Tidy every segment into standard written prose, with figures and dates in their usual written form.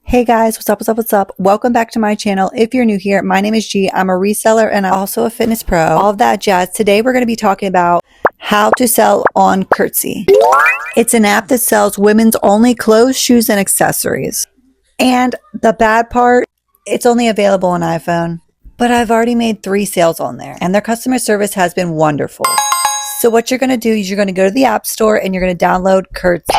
Hey guys, what's up, what's up, what's up? Welcome back to my channel. If you're new here, my name is G. I'm a reseller and I'm also a fitness pro. All of that jazz. Today we're going to be talking about how to sell on Curtsy. It's an app that sells women's only clothes, shoes, and accessories. And the bad part, it's only available on iPhone. But I've already made 3 sales on there and their customer service has been wonderful. So what you're going to do is you're going to go to the App Store and you're going to download Curtsy.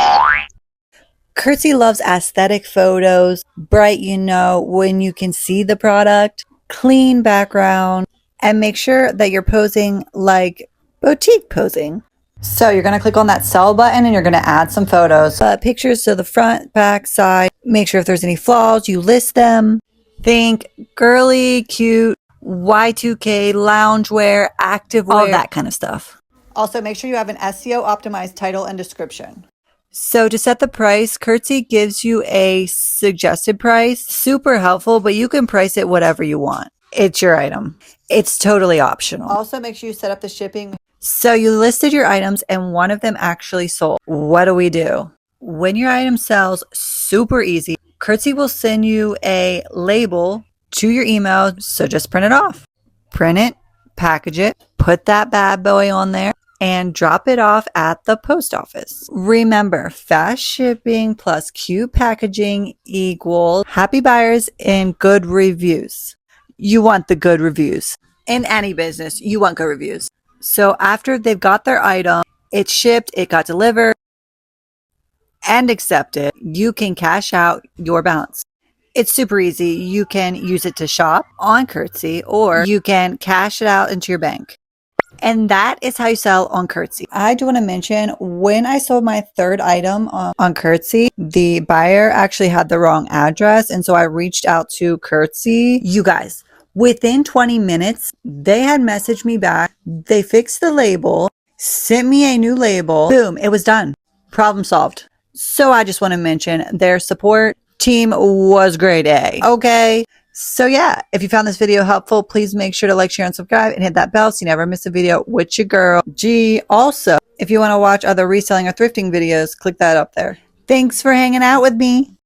Curtsy loves aesthetic photos, bright, when you can see the product, clean background, and make sure that you're posing like boutique posing. So you're going to click on that sell button and you're going to add some photos. Pictures, so the front, back, side. Make sure if there's any flaws, you list them. Think girly, cute, Y2K, loungewear, activewear, all of that kind of stuff. Also, make sure you have an SEO optimized title and description. So to set the price, Curtsy gives you a suggested price. Super helpful, but you can price it whatever you want. It's your item. It's totally optional. Also, make sure you set up the shipping. So you listed your items and one of them actually sold. What do? When your item sells, super easy. Curtsy will send you a label to your email. So just print it off. Print it, package it, put that bad boy on there, and drop it off at the post office. Remember, fast shipping plus cute packaging equals happy buyers and good reviews. You want the good reviews. In any business, you want good reviews. So after they've got their item, it's shipped, it got delivered, and accepted, you can cash out your balance. It's super easy. You can use it to shop on Curtsy or you can cash it out into your bank. And that is how you sell on Curtsy. I do want to mention, when I sold my 3rd item on Curtsy, the buyer actually had the wrong address. And so I reached out to Curtsy. You guys, within 20 minutes, they had messaged me back. They fixed the label, sent me a new label. Boom, it was done. Problem solved. So I just want to mention their support team was grade A. Okay. So yeah, if you found this video helpful, please make sure to like, share, and subscribe and hit that bell so you never miss a video with your girl, G. Also, if you want to watch other reselling or thrifting videos, click that up there. Thanks for hanging out with me.